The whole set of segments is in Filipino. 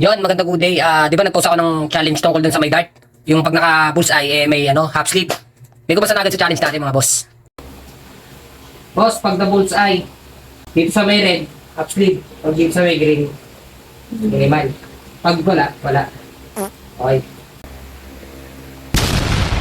Yon, magandang good day. Di ba nag-post ako ng challenge tungkol dun sa may dart? Yung pag naka-bullseye, may half sleeve. May kumasa na agad sa challenge natin mga boss. Boss, pag na-bullseye, dito sa may red, half sleeve. Pag dito sa may green, minimal. Pag wala. Okay.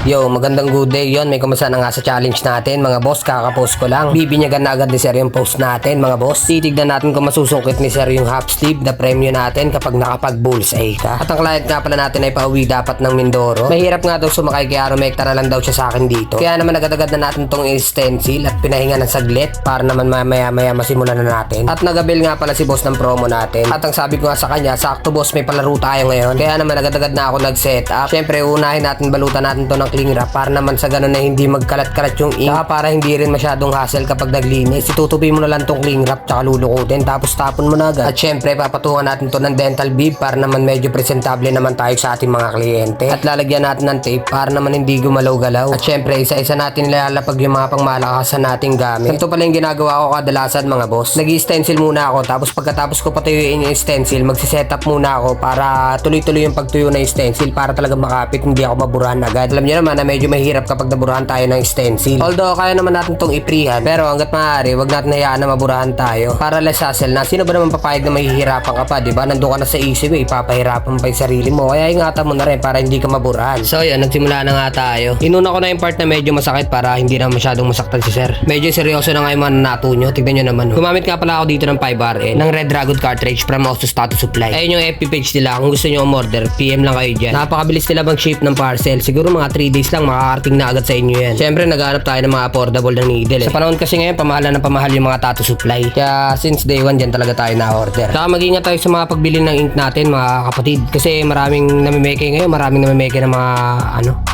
Yo, magandang good day yon. May kumasa na nga sa challenge natin mga boss. Kakapost ko lang. Bibinyagan na agad ni Sir yung post natin mga boss. Titignan natin kung masusungkit ni Sir yung half sleeve na premyo natin kapag nakapag bullseye ka. At ang client nga pala natin ay pauwi dapat ng Mindoro. Mahirap nga daw sumakay kaya rumekta na lang daw siya sa akin dito. Kaya naman agad-agad na natin tong stencil at pinahinga ng saglit para naman maya masimulan na natin. At nagabil nga pala si boss ng promo natin. At ang sabi ko nga sa kanya, sakto boss may palaro tayo ngayon. Kaya naman agad-agad na ako nag-set up. Syempre unahin natin balutan natin to ng cling wrap para naman sa ganun na hindi magkalat-kalat yung ink. Saka para hindi rin masyadong hassle kapag naglinis. Itutupi mo na lang tong cling wrap tsaka lulukutin tapos tapon mo na agad. At syempre papatungan natin to ng dental bib para naman medyo presentable naman tayo sa ating mga kliyente. At lalagyan natin ng tape para naman hindi gumalaw-galaw. At syempre isa-isa natin nilalapag yung mga pangmalakasan nating gamit. Ito pala yung ginagawa ko kadalasan mga boss. Nag-stencil muna ako tapos pagkatapos ko patuyuin yung stencil, magsiset up muna ako para tuloy-tuloy yung pagtuyo ng stencil para talaga makapit, hindi ako maburahan agad. Alam niyo naman na medyo mahirap kapag naburahan tayo ng stencil. Although kaya naman natin tong iprihan, pero hanggat maaari wag natin hayaan na maburahan tayo para less hassle na. Sino ba naman papayag na mahihirapan ka pa, di ba? Nandun ka na sa easy way, papahirapan pa yung sarili mo. Kaya ingatan mo na rin para hindi ka maburahan. So yun, nagsimula na nga tayo. Inuna ko na yung part na medyo masakit para hindi na masyadong masaktan si Sir. Medyo seryoso na nga yung mga nato nyo. Tignan nyo naman. Gumamit nga pala ako dito ng 5RL ng Red Dragon cartridge from Osto Status Supply. Ayun yung FB page nila. Kung gusto nyo umorder, PM lang kayo dyan. Napakabilis nila mag-ship ng parcel. Siguro mga 3 days lang makakarating na agad sa inyo yan. Siyempre naghahanap tayo ng mga affordable na needle. Sa panahon kasi ngayon pamahalan ng pamahal yung mga tattoo supply. Kaya since day 1 dyan talaga tayo na-order. Saka mag-ingat tayo sa mga pagbili ng ink natin mga kapatid. Kasi maraming namimeke ngayon. Maraming namimeke ng mga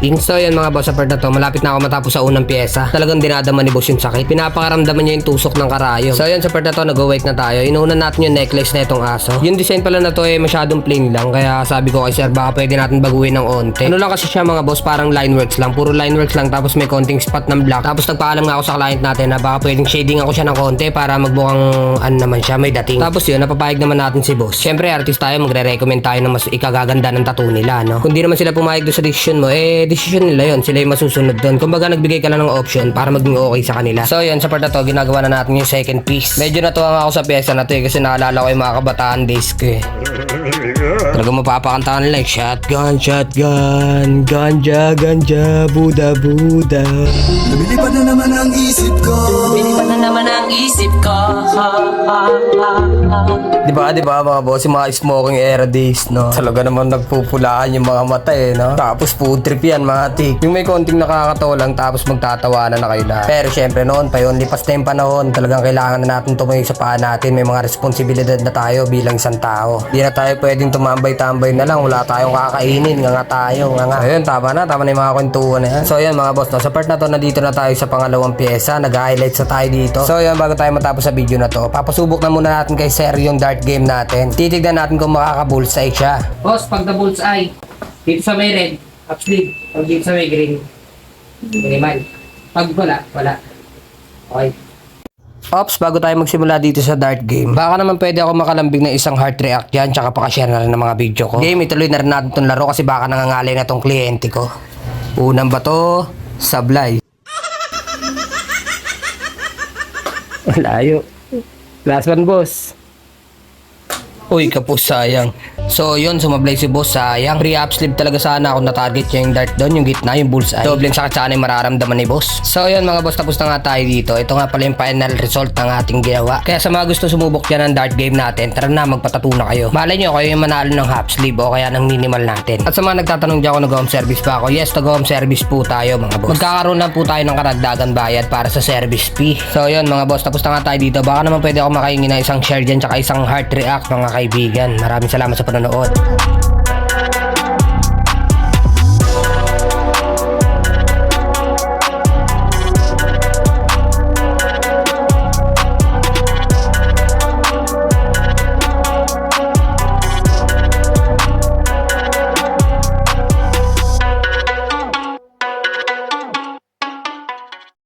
ink. So yan mga boss, sa part na to, malapit na ako matapos sa unang pyesa. Talagang dinadama ni boss yung sakit. Pinapakaramdaman niya yung tusok ng karayom. So yan sa part na to, nag-wait na tayo. Inuuna natin yung necklace na itong aso. Yung design pala na to ay masyadong plain lang. Kaya sabi ko kay Sir, baka pwede natin baguhin ng onte. Ano lang kasi siya mga boss, parang lineworks lang. Puro lineworks lang tapos may konting spot ng black. Tapos nagpaalam nga ako sa client natin na baka pwedeng shading ako siya ng konti para magmukhang naman siya, may dating. Tapos yun, napapayag naman natin si boss. Siyempre artist tayo, magre-recommend tayo ng mas ikagaganda ng tattoo nila, no? Kung di naman sila pumayag doon sa decision mo, decision nila yun. Sila yung masusunod doon. Kumbaga nagbigay ka lang ng option para maging okay sa kanila. So yun, sa part na to, ginagawa na natin yung second piece. Medyo natuwa nga ako sa pyesa na to kasi naalala ko yung mga kabataan days ko eh. Talaga mapapakantahan like shotgun, ganja, Buda. Lumilipad na naman ang isip ko. Diba mga boss, yung mga smoking era days, no? Talaga naman nagpupulaan yung mga mata eh, no? Tapos food trip yan, matik. Yung may konting nakakatawa lang tapos magtatawanan na kayo lahat. Pero syempre noon pa yun, lipas na yung panahon. Talagang kailangan na natin tumayo sa paa natin. May mga responsibilidad na tayo bilang isang tao. Di na tayo pwedeng tumambay-tambay na lang. Wala tayong kakainin, nga tayo. Ayun, tama na yung mga kwentuhan na yan. So yan mga boss, no? Sa part na to, nandito na tayo sa pangalawang pyesa. Nag-highlights na tayo dito. So yan, bago tayo matapos sa video na to, papasubok na muna natin kay Sir yung dart game natin. Titignan natin kung makaka-bullseye siya. Boss, pag na-bullseye, dito sa may red, half sleeve. Pag dito sa may green, minimal. Pag wala. Okay. Ops, bago tayo magsimula dito sa dart game, baka naman pwede ako makalambing ng isang heart react dyan, tsaka pakashare na rin ng mga video ko. Game, ituloy na rin natin itong laro kasi baka nangangalay na itong kliyente ko. Unang bato, sablay. Layo. Last one, boss. Uy, kapos, sayang. So yun, sumablay si boss, sayang. Pre-up sleeve talaga sana ako na-target niya yung dart doon, yung gitna, yung bullseye. Dobleng sakit sana yung mararamdaman ni boss. So yun mga boss, tapos na nga tayo dito. Ito nga pala yung final result ng ating ginawa. Kaya sa mga gusto sumubok dyan ng dart game natin, tara na, magpatattoo na kayo. Malay nyo, kayo yung manalo ng half sleeve o kaya ng minimal natin. At sa mga nagtatanong dyan kung nag-home service pa ako, yes, nag-home service po tayo mga boss. Magkakaroon lang po tayo ng karagdagan bayad para sa service fee. So yun mga boss, tapos na nga tayo dito. Baka naman pwede ako makahingi ng isang share dyan tsaka isang heart react mga kaibigan. Maraming salamat sa panonood.